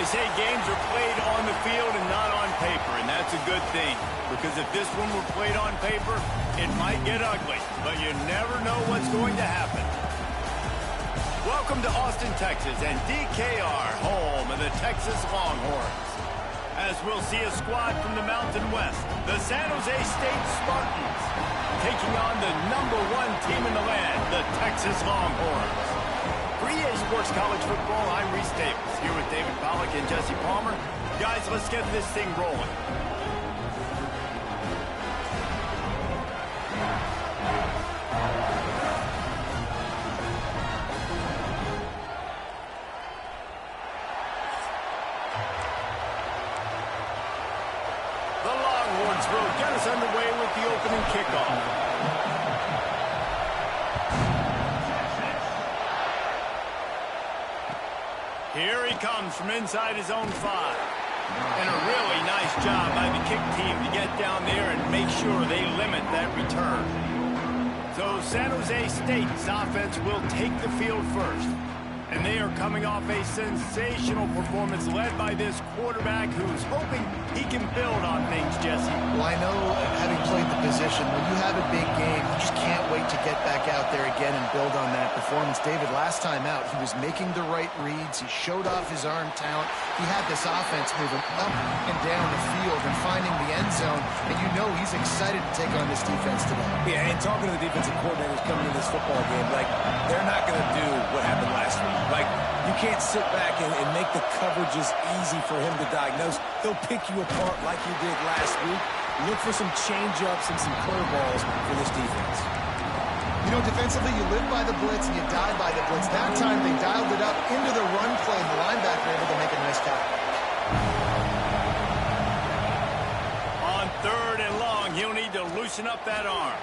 They say games are played on the field and not on paper, and that's a good thing. Because if this one were played on paper, it might get ugly. But you never know what's going to happen. Welcome to Austin, Texas, and DKR, home of the Texas Longhorns. As we'll see a squad from the Mountain West, the San Jose State Spartans, taking on the #1 team in the land, the Texas Longhorns. For EA Sports College Football, I'm Reese Davis, here with David Pollack and Jesse Palmer. Guys, let's get this thing rolling. The Longhorns will get us underway with the opening kickoff. Here he comes from inside his own 5. And a really nice job by the kick team to get down there and make sure they limit that return. So San Jose State's offense will take the field first. And they are coming off a sensational performance led by this quarterback who's hoping he can build on things, Jesse. Well, I know, having played the position, when you have a big game, you just can't wait to get back out there again and build on that performance. David, last time out, he was making the right reads. He showed off his arm talent. He had this offense moving up and down the field and finding the end zone. And you know he's excited to take on this defense today. Yeah, and talking to the defensive coordinators coming into this football game, like, they're not going to do what happened last week. Like, you can't sit back and make the coverages easy for him to diagnose. He'll pick you apart like he did last week. Look for some change-ups and some curveballs for this defense. You know, defensively, you live by the blitz and you die by the blitz. That time, they dialed it up into the run play, and the linebacker able to make a nice tackle. On 3rd and long, he'll need to loosen up that arm.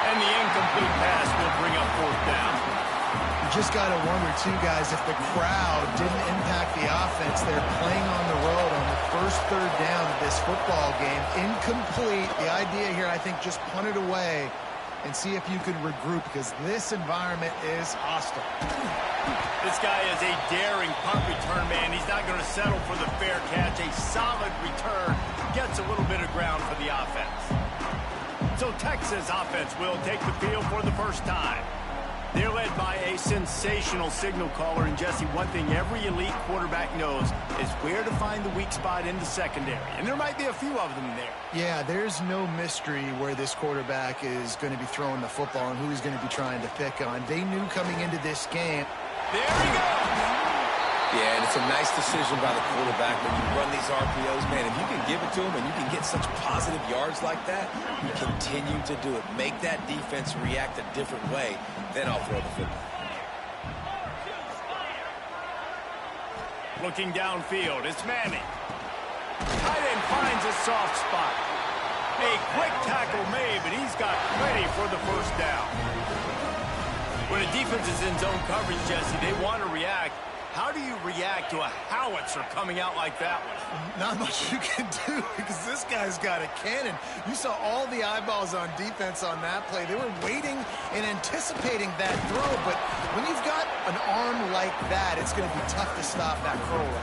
And the incomplete pass will bring up 4th down. You just got to wonder, too, guys, if the crowd didn't impact the offense. They're playing on the road on the first 3rd down of this football game. Incomplete. The idea here, I think, just punt it away and see if you can regroup, because this environment is hostile. This guy is a daring punt return man. He's not going to settle for the fair catch. A solid return gets a little bit of ground for the offense. So Texas offense will take the field for the first time. They're led by a sensational signal caller, and Jesse, one thing every elite quarterback knows is where to find the weak spot in the secondary, and there might be a few of them there. Yeah, there's no mystery where this quarterback is going to be throwing the football and who he's going to be trying to pick on. They knew coming into this game. There he goes! Yeah, and it's a nice decision by the quarterback when you run these RPOs, man. If you can give it to him and you can get such positive yards like that, you continue to do it. Make that defense react a different way, then I'll throw the football. Looking downfield, it's Manning. Tight end finds a soft spot. A quick tackle made, but he's got plenty for the 1st down. When a defense is in zone coverage, Jesse, they want to react. How do you react to a howitzer coming out like that one? Not much you can do, because this guy's got a cannon. You saw all the eyeballs on defense on that play. They were waiting and anticipating that throw, but when you've got an arm like that, it's going to be tough to stop that curl.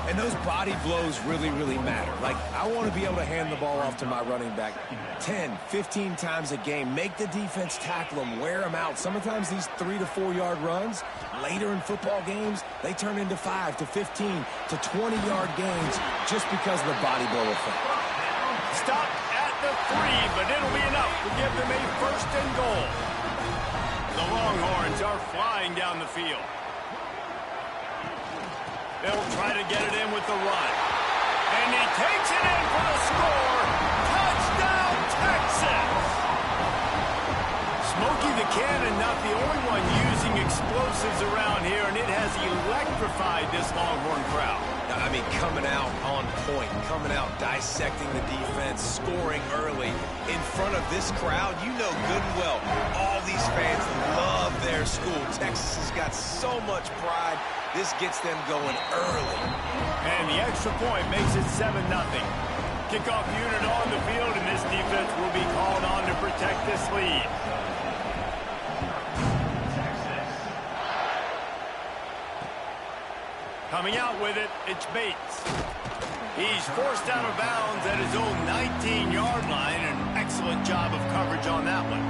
And those body blows really, really matter. Like, I want to be able to hand the ball off to my running back 10, 15 times a game. Make the defense tackle them, wear them out. Sometimes these 3 to 4 yard runs, later in football games, they turn into 5 to 15 to 20 yard gains just because of the body blow effect. Stop at the 3, but it'll be enough to give them a 1st and goal. The Longhorns are flying down the field. They'll try to get it in with the run. And he takes it in for the score. Touchdown, Texas! Smokey the Cannon, not the only one using explosives around here, and it has electrified this Longhorn crowd. I mean, coming out on point, coming out dissecting the defense, scoring early in front of this crowd. You know good and well, all these fans love their school. Texas has got so much pride. This gets them going early. And the extra point makes it 7-0. Kickoff unit on the field, and this defense will be called on to protect this lead. Coming out with it, it's Bates. He's forced out of bounds at his own 19-yard line. An excellent job of coverage on that one.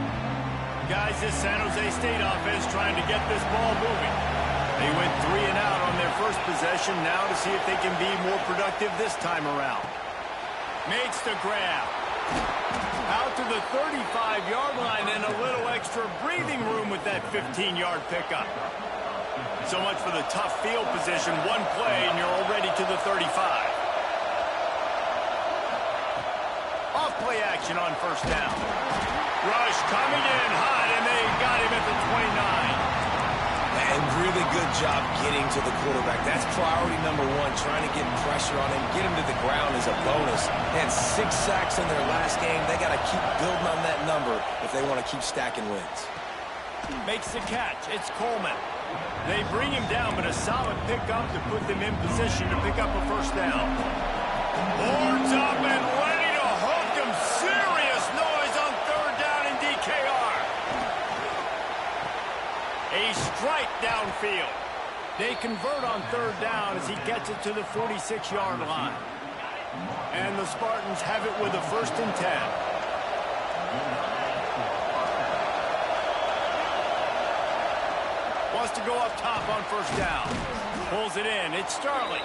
Guys, this San Jose State offense trying to get this ball moving. They went 3 and out on their first possession. Now to see if they can be more productive this time around. Makes the grab. Out to the 35-yard line and a little extra breathing room with that 15-yard pickup. So much for the tough field position. One play and you're already to the 35. Off play action on first down. Rush coming in hot, and they got him at the 29. And really good job getting to the quarterback. That's priority number 1, trying to get pressure on him. Get him to the ground is a bonus. They had 6 sacks in their last game. They got to keep building on that number if they want to keep stacking wins. Makes the catch. It's Coleman. They bring him down, but a solid pickup to put them in position to pick up a first down. Horns up and ready to hook him. Serious noise on third down in DKR. A strike downfield. They convert on third down as he gets it to the 46-yard line. And the Spartans have it with a 1st and 10. Wants to go up top on first down. Pulls it in. It's Starling.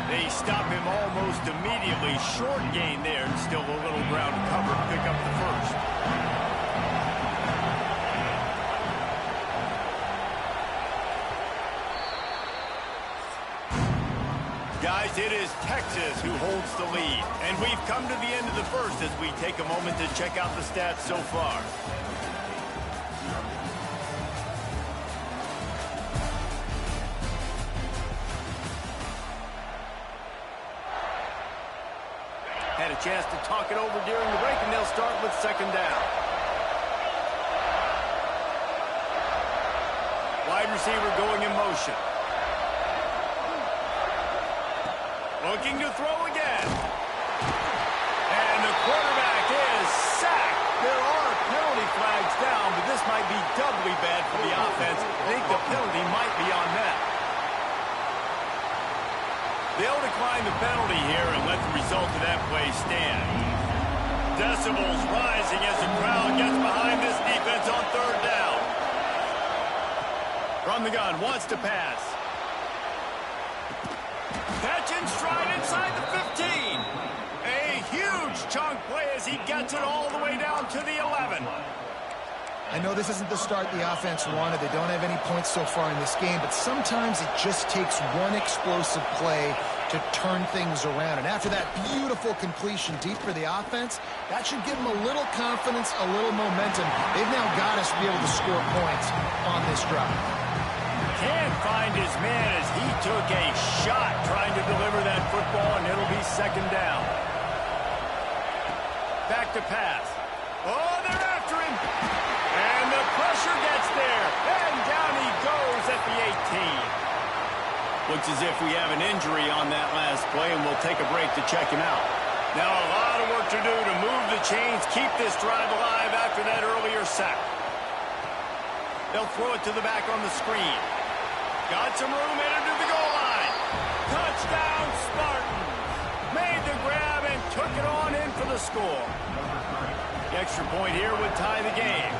They stop him almost immediately. Short gain there and still a little ground to cover to pick up the first. Guys, it is Texas who holds the lead. And we've come to the end of the first as we take a moment to check out the stats so far. Had a chance to talk it over during the break, and they'll start with second down. Wide receiver going in motion. Looking to throw again. And the quarterback is sacked. There are penalty flags down, but this might be doubly bad for the offense. I think the penalty might be on them. They'll decline the penalty here and let the result of that play stand. Decibels rising as the crowd gets behind this defense on third down. From the gun, wants to pass. Catch in stride inside the 15. A huge chunk play as he gets it all the way down to the 11. I know this isn't the start the offense wanted. They don't have any points so far in this game, but sometimes it just takes one explosive play to turn things around. And after that beautiful completion deep for the offense, that should give them a little confidence, a little momentum. They've now got us to be able to score points on this drive. Can't find his man as he took a shot trying to deliver that football, and it'll be second down. Back to pass. Oh, they're after him. And the pressure gets there. And down he goes at the 18. Looks as if we have an injury on that last play, and we'll take a break to check him out. Now a lot of work to do to move the chains, keep this drive alive after that earlier sack. They'll throw it to the back on the screen. Got some room, headed to the goal line. Touchdown, Spartans. Made the grab and took it on in for the score. The extra point here would tie the game.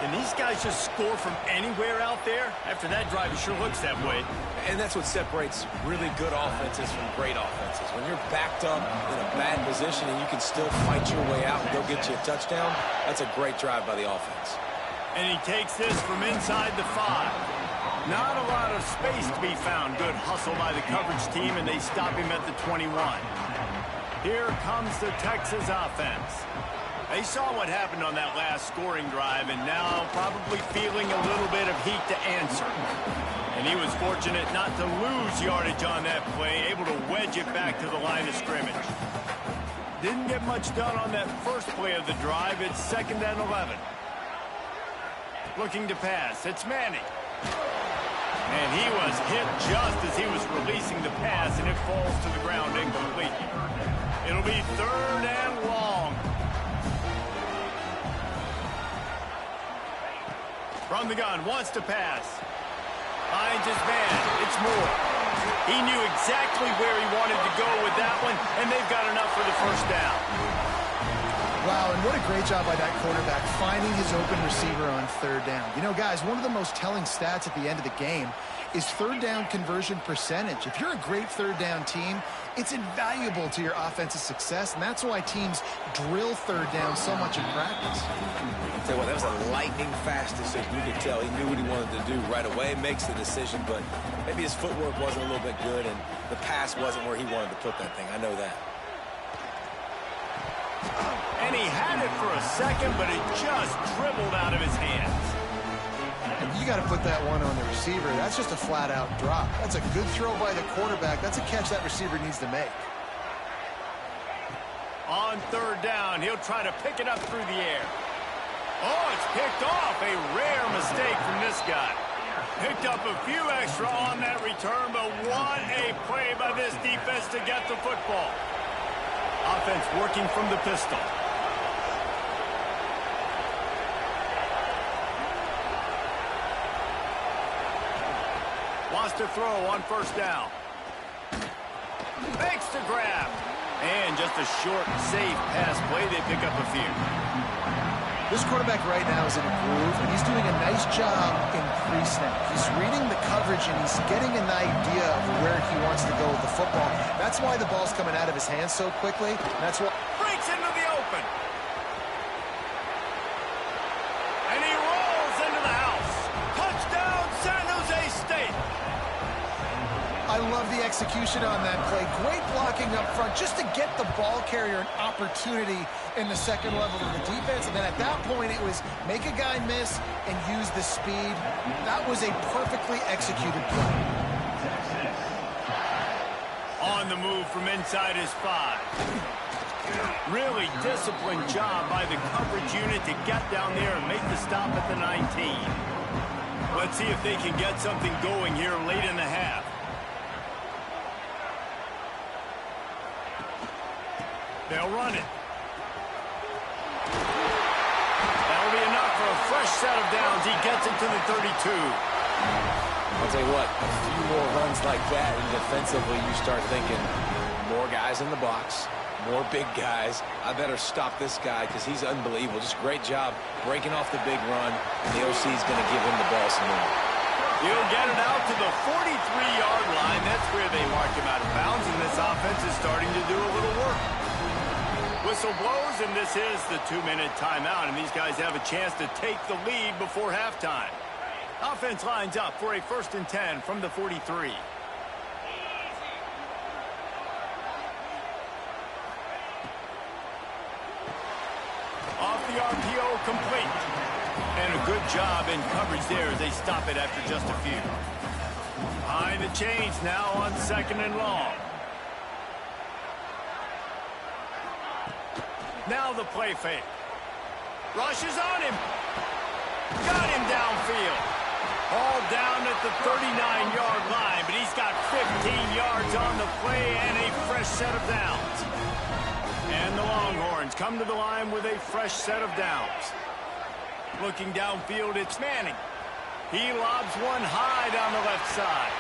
Can these guys just score from anywhere out there? After that drive, it sure looks that way. And that's what separates really good offenses from great offenses. When you're backed up in a bad position and you can still fight your way out and go get you a touchdown, that's a great drive by the offense. And he takes this from inside the 5. Not a lot of space to be found. Good hustle by the coverage team, and they stop him at the 21. Here comes the Texas offense. They saw what happened on that last scoring drive, and now probably feeling a little bit of heat to answer. And he was fortunate not to lose yardage on that play, able to wedge it back to the line of scrimmage. Didn't get much done on that first play of the drive. It's second and 11. Looking to pass. It's Manning. And he was hit just as he was releasing the pass, and it falls to the ground incomplete. It'll be third and long. From the gun, wants to pass. Finds his man. It's Moore. He knew exactly where he wanted to go with that one, and they've got enough for the first down. Wow, and what a great job by that quarterback finding his open receiver on third down. You know, guys, one of the most telling stats at the end of the game is third down conversion percentage. If you're a great third down team, it's invaluable to your offensive success, and that's why teams drill third down so much in practice. I'll tell you what, that was a lightning fast decision. You could tell he knew what he wanted to do right away, makes the decision, but maybe his footwork wasn't a little bit good, and the pass wasn't where he wanted to put that thing. I know that. And he had it for a second, but it just dribbled out of his hands. And you got to put that one on the receiver. That's just a flat-out drop. That's a good throw by the quarterback. That's a catch that receiver needs to make. On third down, he'll try to pick it up through the air. Oh, it's picked off. A rare mistake from this guy. Picked up a few extra on that return, but what a play by this defense to get the football. Offense working from the pistol. Wants to throw on first down. Makes the grab. And just a short, safe pass play. They pick up a few. This quarterback right now is in a groove, and he's doing a nice job in pre-snap. He's reading the coverage, and he's getting an idea of where he wants to go with the football. That's why the ball's coming out of his hands so quickly. That's what Breaks into the open. And he rolls into the house. Touchdown, San Jose State. I love the execution on that play. Great blocking up front just to get the ball carrier an opportunity in the second level of the defense. And then at that point, it was make a guy miss and use the speed. That was a perfectly executed play. On the move from inside his 5. Really disciplined job by the coverage unit to get down there and make the stop at the 19. Let's see if they can get something going here late in the half. They'll run it. That'll be enough for a fresh set of downs. He gets it to the 32. I'll tell you what, a few more runs like that, and defensively you start thinking more guys in the box, more big guys. I better stop this guy because he's unbelievable. Just great job breaking off the big run, and the OC is going to give him the ball some more. He'll get it out to the 43-yard line. That's where they mark him out of bounds, and this offense is starting to do a little work. Whistle blows, and this is the 2-minute timeout, and these guys have a chance to take the lead before halftime. Offense lines up for a 1st and 10 from the 43. Off the RPO, complete. And a good job in coverage there as they stop it after just a few. Behind the chains now on 2nd and long. Now the play fake. Rushes on him. Got him downfield. All down at the 39-yard line, but he's got 15 yards on the play and a fresh set of downs. And the Longhorns come to the line with a fresh set of downs. Looking downfield, it's Manning. He lobs one high down the left side.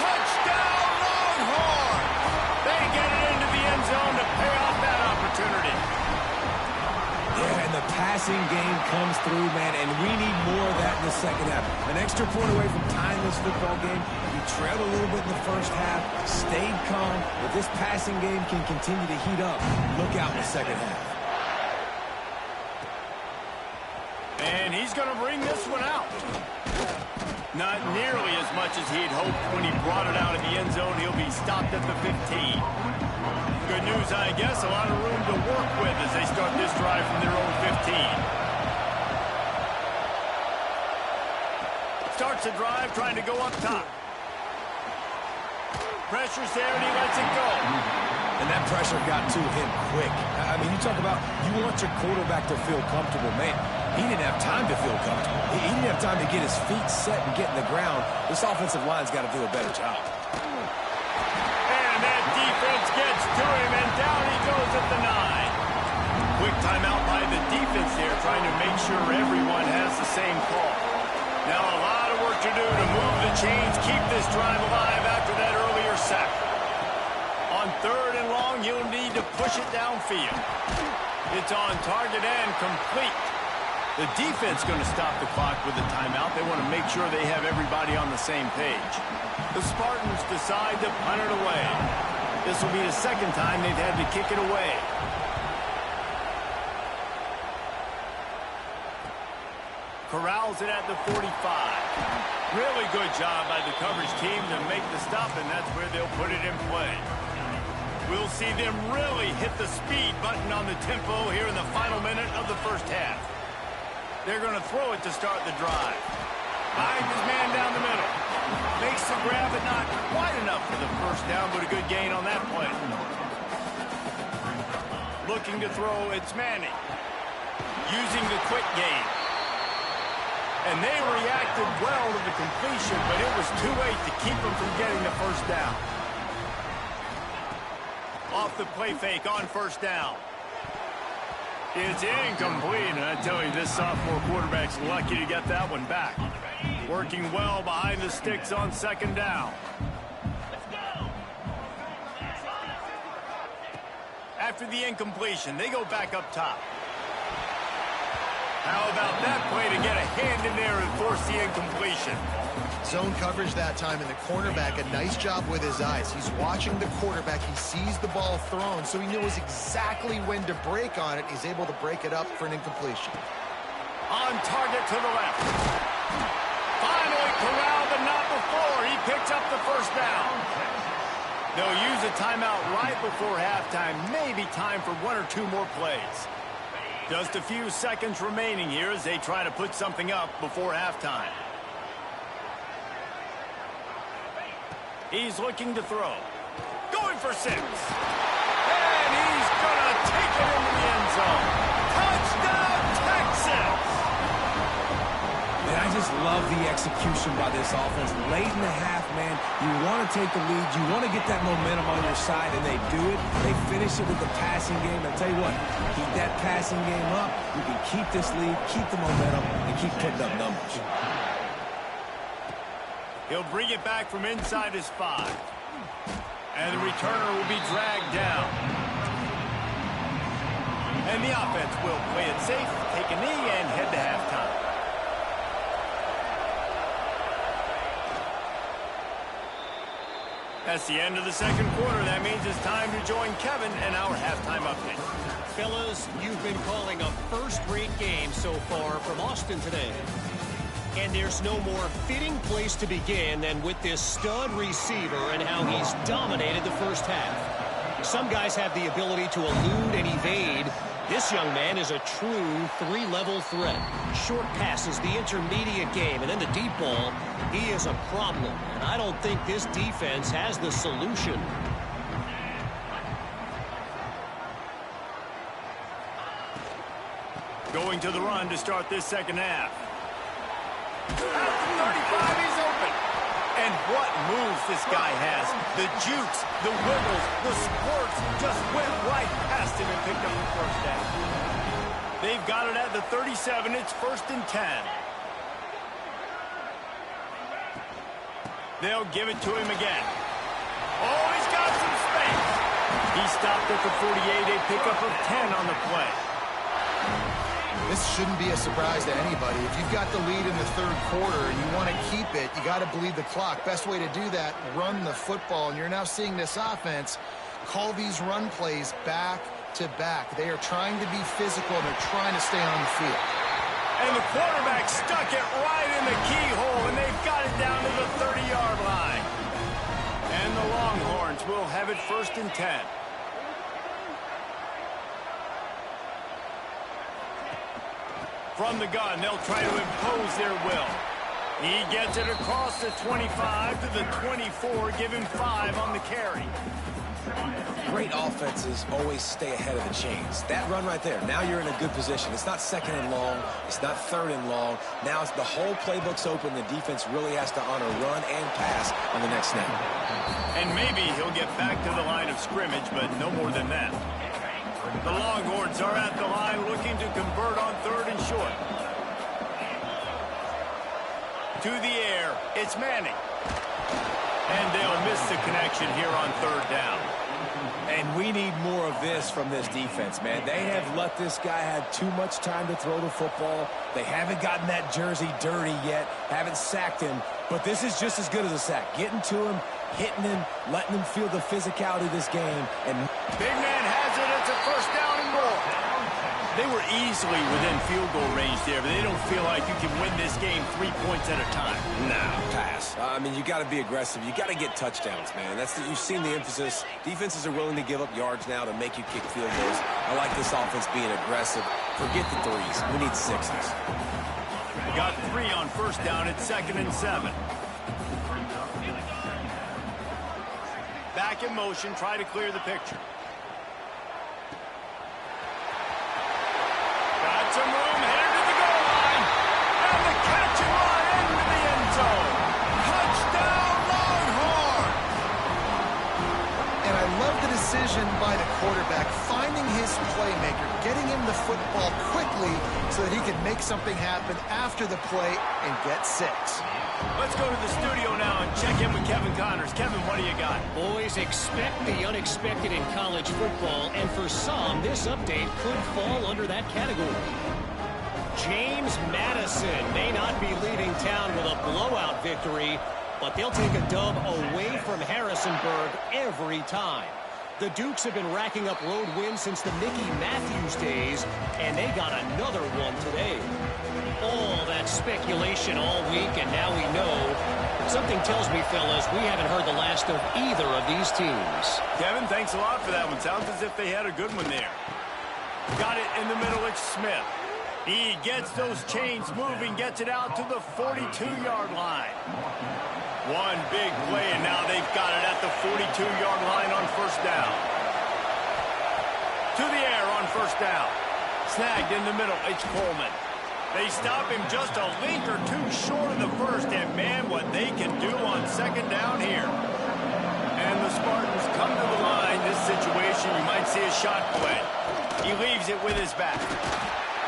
Touchdown, Longhorns! They get it into the end zone to pay off that opportunity. Yeah, and the passing game comes through, man, and we need more of that in the second half. An extra point away from tying this football game. We trailed a little bit in the first half, stayed calm. If this passing game can continue to heat up, look out in the second half. And he's going to bring this one out. Not nearly as much as he'd hoped when he brought it out of the end zone. He'll be stopped at the 15. Good news, I guess. A lot of room to work with as they start this drive from their own 15. Starts the drive trying to go up top. Pressure's there and he lets it go. And that pressure got to him quick. I mean, you talk about you want your quarterback to feel comfortable. Man, he didn't have time to feel comfortable. He didn't have time to get his feet set and get in the ground. This offensive line's got to do a better job. And that defense gets to him, and down he goes at the 9. Quick timeout by the defense there, trying to make sure everyone has the same call. Now a lot of work to do to move the chains, keep this drive alive after that sack. On 3rd and long, you'll need to push it downfield. It's on target and complete. The defense going to stop the clock with a timeout. They want to make sure they have everybody on the same page. The Spartans decide to punt it away. This will be the second time they've had to kick it away. Corrals it at the 45. Really good job by the coverage team to make the stop, and that's where they'll put it in play. We'll see them really hit the speed button on the tempo here in the final minute of the first half. They're going to throw it to start the drive. Finds his man down the middle. Makes the grab, but not quite enough for the first down, but a good gain on that play. Looking to throw, it's Manning. Using the quick game. And they reacted well to the completion, but it was too late to keep them from getting the first down. Off the play fake on first down. It's incomplete, and I tell you, this sophomore quarterback's lucky to get that one back. Working well behind the sticks on second down. After the incompletion, they go back up top. How about that play to get a hand in there and force the incompletion? Zone coverage that time, and the cornerback, a nice job with his eyes. He's watching the quarterback. He sees the ball thrown, so he knows exactly when to break on it. He's able to break it up for an incompletion. On target to the left. Finally corralled, but not before. He picks up the first down. They'll use a timeout right before halftime. Maybe time for one or two more plays. Just a few seconds remaining here as they try to put something up before halftime. He's looking to throw. Going for 6. And he's going to take it into the end zone. Touchdown, Texas! And I just love the execution by this offense. Late in the half, man, you want to take the lead. You want to get that momentum on your side, and they do it. They finish it with the passing game. I'll tell you what, keep that passing game up. You can keep this lead, keep the momentum, and keep putting up numbers. He'll bring it back from inside his 5. And the returner will be dragged down. And the offense will play it safe, take a knee, and head to halftime. That's the end of the second quarter. That means it's time to join Kevin and our halftime update. Fellas, you've been calling a first-rate game so far from Austin today. And there's no more fitting place to begin than with this stud receiver and how he's dominated the first half. Some guys have the ability to elude and evade. This young man is a true 3-level threat. Short passes, the intermediate game, and then the deep ball. He is a problem, and I don't think this defense has the solution. Going to the run to start this second half. At the 35, he's open. And what moves this guy has. The jukes, the wiggles, the squirts just went right past him and picked up the first down. They've got it at the 37. It's 1st and 10. They'll give it to him again. Oh, he's got some space. He stopped at the 48, a pickup of 10 on the play. This shouldn't be a surprise to anybody. If you've got the lead in the third quarter and you want to keep it, you got to bleed the clock. Best way to do that, run the football. And you're now seeing this offense call these run plays back to back. They are trying to be physical, and they're trying to stay on the field. And the quarterback stuck it right in the keyhole, and they've got it down to the 30-yard line. And the Longhorns will have it 1st and 10. From the gun, they'll try to impose their will. He gets it across the 25 to the 24, give him 5 on the carry. Great offenses always stay ahead of the chains. That run right there, now you're in a good position. It's not 2nd and long. It's not 3rd and long. Now it's the whole playbook's open. The defense really has to honor run and pass on the next snap. And maybe he'll get back to the line of scrimmage, but no more than that. The Longhorns are at the line looking to convert on 3rd and short. To the air, it's Manning. And they'll miss the connection here on third down. And we need more of this from this defense, man. They have let this guy have too much time to throw the football. They haven't gotten that jersey dirty yet, haven't sacked him. But this is just as good as a sack. Getting to him, hitting him, letting him feel the physicality of this game. And big man has it. It's a first down and goal. They were easily within field goal range there, but they don't feel like you can win this game 3 points at a time. Nah, pass. I mean, you got to be aggressive. You got to get touchdowns, man. You've seen the emphasis. Defenses are willing to give up yards now to make you kick field goals. I like this offense being aggressive. Forget the threes. We need sixes. We got 3 on first down at 2nd and 7. Back in motion, try to clear the picture. Got some room, headed to the goal line. And the catch and run into the end zone. Touchdown, Longhorn! And I love the decision by the quarterback, finding his playmaker, getting him the football quickly so that he can make something happen after the play and get 6. Let's go to the studio now and check in with Kevin Connors. Kevin, what do you got? Boys, expect the unexpected in college football, and for some, this update could fall under that category. James Madison may not be leaving town with a blowout victory, but they'll take a dub away from Harrisonburg every time. The Dukes have been racking up road wins since the Mickey Matthews days, and they got another one today. All that speculation all week, and now we know. Something tells me, fellas, we haven't heard the last of either of these teams. Kevin, thanks a lot for that one. Sounds as if they had a good one there. Got it in the middle. It's Smith. He gets those chains moving, gets it out to the 42-yard line. One big play, and now they've got it at the 42-yard line on first down. To the air on first down. Snagged in the middle. It's Coleman. They stop him just a link or two short of the first, and man, what they can do on second down here. And the Spartans come to the line. This situation, you might see a shot play. He leaves it with his back.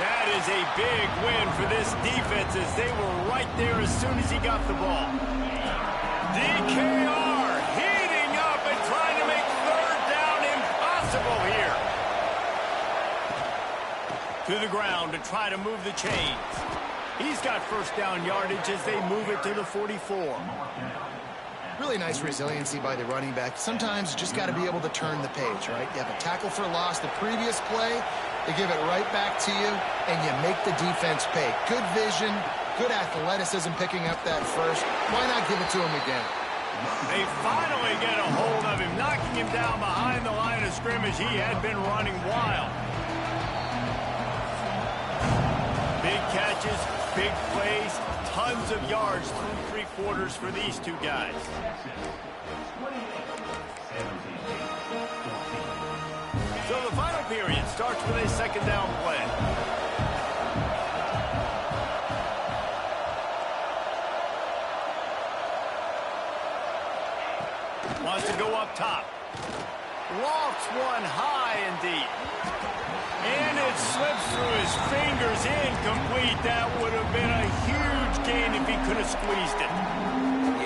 That is a big win for this defense as they were right there as soon as he got the ball. DKR heating up and trying to make third down impossible here. To the ground to try to move the chains. He's got first down yardage as they move it to the 44. Really nice resiliency by the running back. Sometimes you just got to be able to turn the page, right? You have a tackle for loss the previous play, they give it right back to you, and you make the defense pay. Good vision, good athleticism picking up that first. Why not give it to him again? They finally get a hold of him, knocking him down behind the line of scrimmage. He had been running wild. Big catches, big plays, tons of yards through 3 quarters for these two guys. So the final period starts with a second down play. Wants to go up top. Lofts one high and deep. And it slips through his fingers, incomplete. That would have been a huge gain if he could have squeezed it.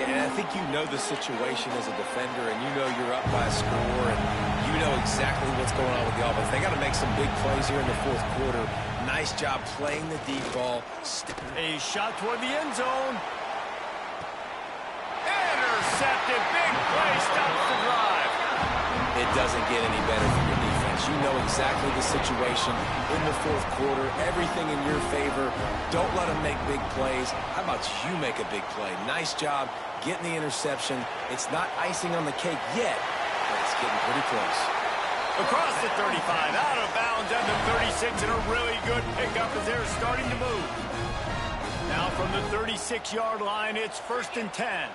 yeah, I think you know the situation as a defender, and you know you're up by a score, and you know exactly what's going on with the offense. They got to make some big plays here in the fourth quarter. Nice job playing the deep ball. A shot toward the end zone. Intercepted. Big play. Stops the drive. It doesn't get any better for your defense. You know exactly the situation in the fourth quarter. Everything in your favor. Don't let them make big plays. How about you make a big play? Nice job getting the interception. It's not icing on the cake yet, but it's getting pretty close. Across the 35, out of bounds at the 36, and a really good pickup as they're starting to move. Now from the 36-yard line, it's 1st and 10.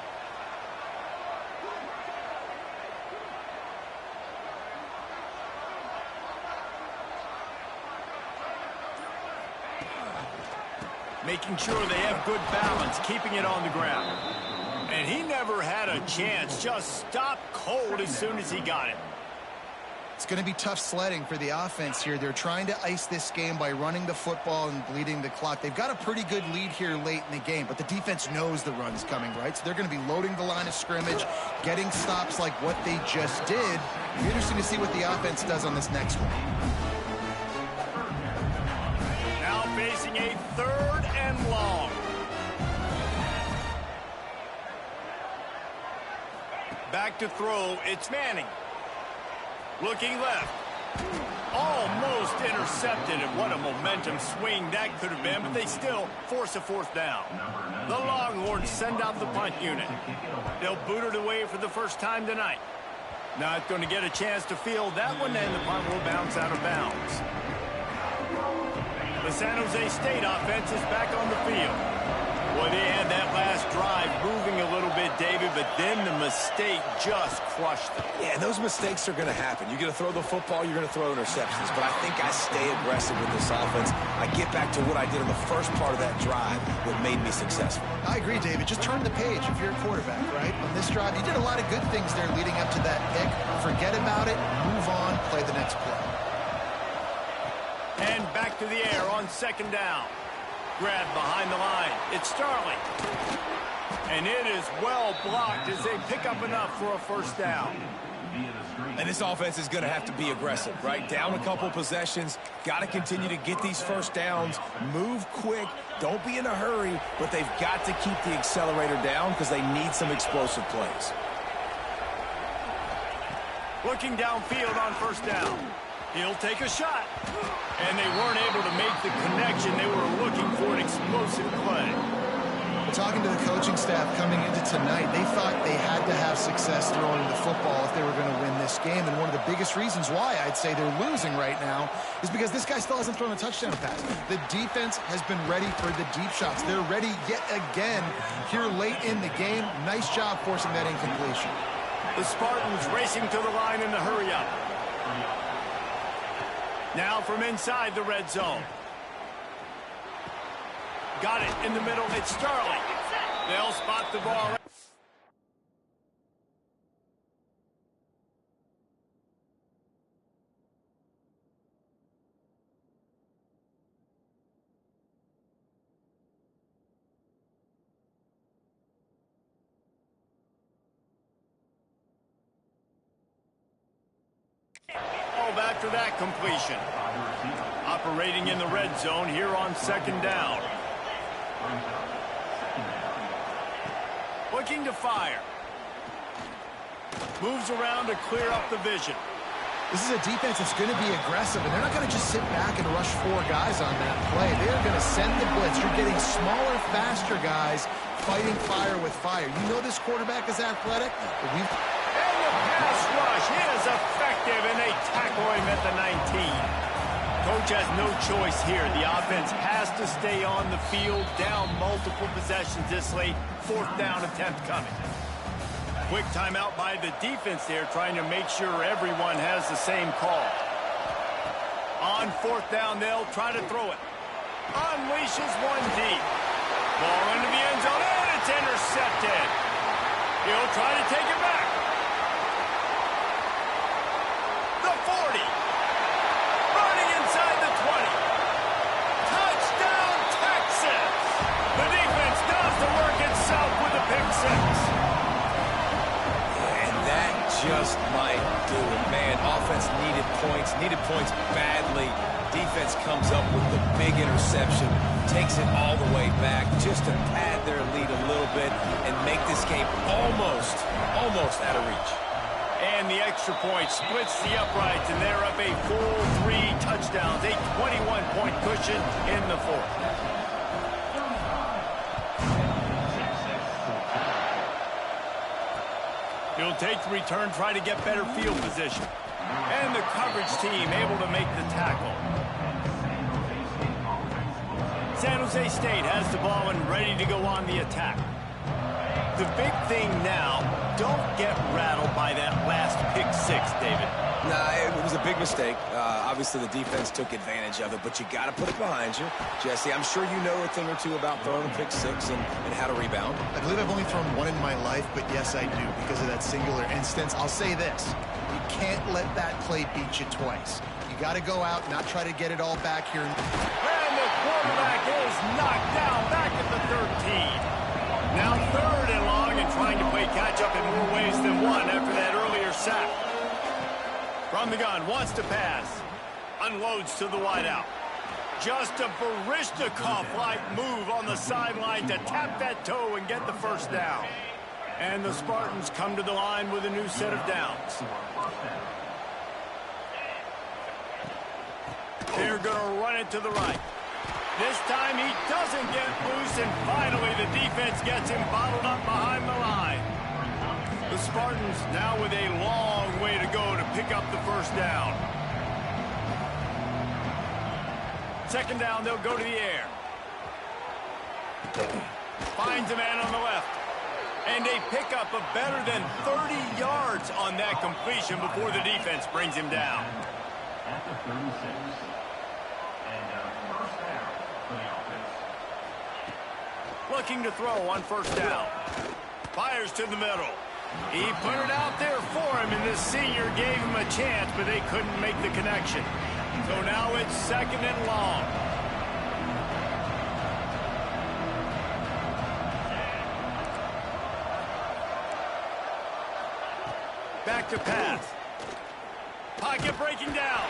Making sure they have good balance, keeping it on the ground. And he never had a chance, just stopped cold as soon as he got it. It's going to be tough sledding for the offense here. They're trying to ice this game by running the football and bleeding the clock. They've got a pretty good lead here late in the game, but the defense knows the run's coming, right? So they're going to be loading the line of scrimmage, getting stops like what they just did. It'll be interesting to see what the offense does on this next one. Now facing a 3rd and long. Back to throw, it's Manning. Looking left. Almost intercepted, and what a momentum swing that could have been, but they still force a 4th down. The Longhorns send out the punt unit. They'll boot it away for the first time tonight. Not going to get a chance to field that one, and the punt will bounce out of bounds. The San Jose State offense is back on the field. Boy, they had that last drive moving a little bit, David, but then the mistake just crushed them. Yeah, those mistakes are going to happen. You're going to throw the football, you're going to throw interceptions, but I think I stay aggressive with this offense. I get back to what I did in the first part of that drive that made me successful. I agree, David. Just turn the page if you're a quarterback, right? On this drive, you did a lot of good things there leading up to that pick. Forget about it, move on, play the next play. And back to the air on 2nd down. Grab behind the line. It's Starling. And it is well blocked as they pick up enough for a 1st down. And this offense is going to have to be aggressive, right? Down a couple possessions. Got to continue to get these 1st downs. Move quick. Don't be in a hurry, but they've got to keep the accelerator down because they need some explosive plays. Looking downfield on 1st down. He'll take a shot. And they weren't able to make the connection. They were looking for an explosive play. Talking to the coaching staff coming into tonight, they thought they had to have success throwing the football if they were going to win this game. And one of the biggest reasons why I'd say they're losing right now is because this guy still hasn't thrown a touchdown pass. The defense has been ready for the deep shots. They're ready yet again here late in the game. Nice job forcing that incompletion. The Spartans racing to the line in the hurry-up. Now from inside the red zone. Got it in the middle. It's Starling. They'll spot the ball. After that completion. Operating in the red zone here on 2nd down. Looking to fire. Moves around to clear up the vision. This is a defense that's going to be aggressive, and they're not going to just sit back and rush 4 guys on that play. They're going to send the blitz. You're getting smaller, faster guys fighting fire with fire. You know this quarterback is athletic. And the pass rush is effective, and they tackle him at the 19. Coach has no choice here. The offense has to stay on the field, down multiple possessions this late. 4th down attempt coming. Quick timeout by the defense there, trying to make sure everyone has the same call. On 4th down, they'll try to throw it. Unleashes one deep. Ball into the end zone, and it's intercepted. He'll try to take it back. The 40. Running inside the 20. Touchdown, Texas. The defense does the work itself with a pick 6. Just might do it, man. Offense needed points badly. Defense comes up with the big interception, takes it all the way back just to pad their lead a little bit and make this game almost out of reach. And the extra point splits the uprights, and they're up a full 3 touchdowns, a 21-point cushion in the 4th. He'll take the return, try to get better field position. And the coverage team able to make the tackle. San Jose State has the ball and ready to go on the attack. The big thing now, don't get rattled by that last pick 6, David. Nah, it was a big mistake. Obviously, the defense took advantage of it, but you got to put it behind you. Jesse, I'm sure you know a thing or two about throwing a pick six and how to rebound. I believe I've only thrown one in my life, but yes, I do, because of that singular instance. I'll say this. You can't let that play beat you twice. You got to go out, not try to get it all back here. And the quarterback is knocked down back at the 13. Now 3rd and long and trying to play catch-up in more ways than one after that earlier sack. From the gun, wants to pass. Unloads to the wideout. Just a Baryshnikov-like move on the sideline to tap that toe and get the first down. And the Spartans come to the line with a new set of downs. They're going to run it to the right. This time he doesn't get loose, and finally the defense gets him bottled up behind the line. The Spartans now with a long way to go to pick up the first down. 2nd down, they'll go to the air. Finds a man on the left. And a pickup of better than 30 yards on that completion before the defense brings him down. At the 36. And first down for the offense. Looking to throw on 1st down. Fires to the middle. He put it out there for him, and the senior gave him a chance, but they couldn't make the connection. So now it's 2nd and long. Back to pass. Pocket breaking down.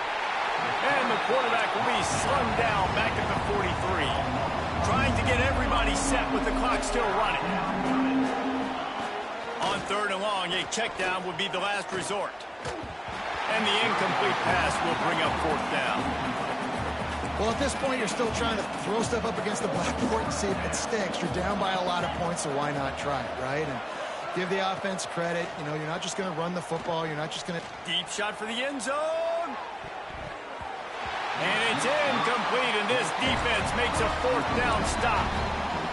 And the quarterback will be slung down back at the 43. Trying to get everybody set with the clock still running. On 3rd and long, a check down would be the last resort. And the incomplete pass will bring up 4th down. Well, at this point, you're still trying to throw stuff up against the blackboard and see if it sticks. You're down by a lot of points, so why not try it, right? And give the offense credit. You know, you're not just going to run the football. You're not just going to... Deep shot for the end zone. And it's incomplete, and this defense makes a 4th down stop.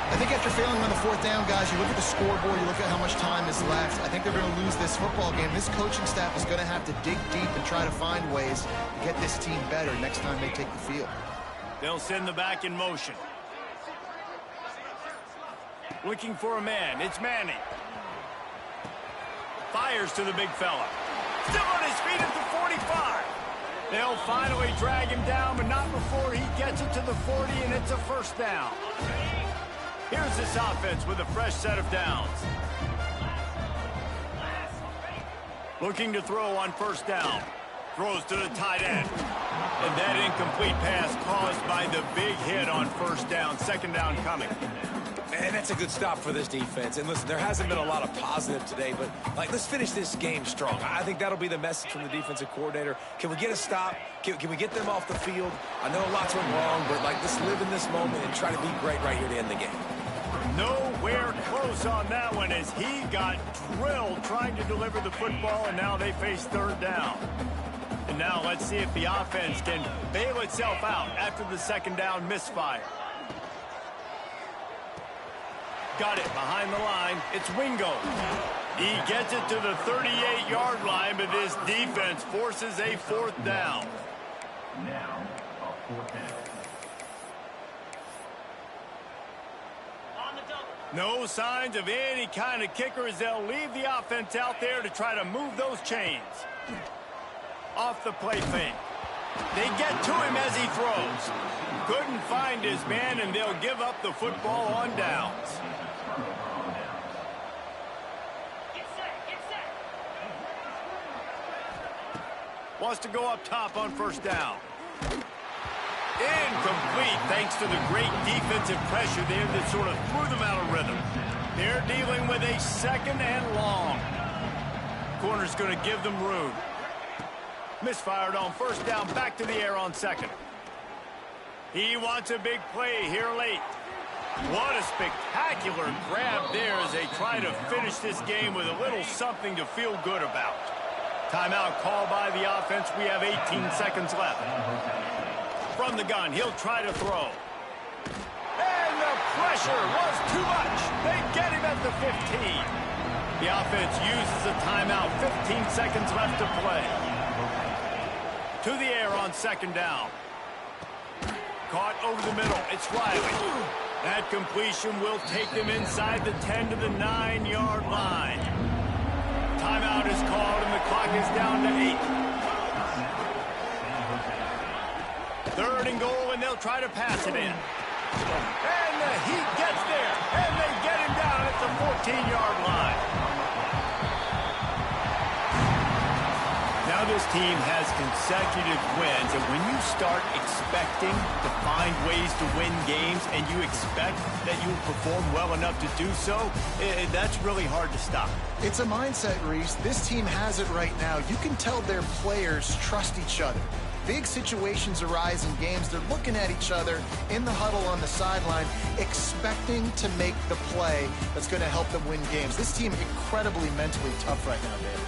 I think after failing on the 4th down, guys, you look at the scoreboard, you look at how much time is left. I think they're going to lose this football game. This coaching staff is going to have to dig deep and try to find ways to get this team better next time they take the field. They'll send the back in motion. Looking for a man. It's Manning. Fires to the big fella. Still on his feet at the 45. They'll finally drag him down, but not before he gets it to the 40, and it's a 1st down. Here's this offense with a fresh set of downs. Looking to throw on 1st down. Throws to the tight end. And that incomplete pass caused by the big hit on 1st down. 2nd down coming. Man, that's a good stop for this defense. And listen, there hasn't been a lot of positive today, but let's finish this game strong. I think that'll be the message from the defensive coordinator. Can we get a stop? Can we get them off the field? I know lots went wrong, but let's live in this moment and try to be great right here to end the game. Nowhere close on that one as he got drilled trying to deliver the football, and now they face 3rd down. And now let's see if the offense can bail itself out after the 2nd down misfire. Got it behind the line. It's Wingo. He gets it to the 38-yard line, but this defense forces a 4th down. Now, a 4th down. No signs of any kind of kicker as they'll leave the offense out there to try to move those chains. Off the play fake. They get to him as he throws. Couldn't find his man, and they'll give up the football on downs. Wants to go up top on 1st down. Incomplete thanks to the great defensive pressure there that sort of threw them out of rhythm. They're dealing with a 2nd and long. Corner's going to give them room. Misfired on 1st down, back to the air on 2nd. He wants a big play here late. What a spectacular grab there as they try to finish this game with a little something to feel good about. Timeout called by the offense. We have 18 seconds left. From the gun, he'll try to throw. And the pressure was too much. They get him at the 15. The offense uses a timeout. 15 seconds left to play. To the air on second down. Caught over the middle. It's Riley. That completion will take them inside the 10 to the 9-yard line. Timeout is called, and the clock is down to 8. Third and goal, and they'll try to pass it in. And the Heat gets there, and they get him down at the 14-yard line. Now this team has consecutive wins, and when you start expecting to find ways to win games and you expect that you will perform well enough to do so, that's really hard to stop. It's a mindset, Reese. This team has it right now. You can tell their players trust each other. Big situations arise in games. They're looking at each other in the huddle on the sideline, expecting to make the play that's going to help them win games. This team incredibly mentally tough right now, Dave.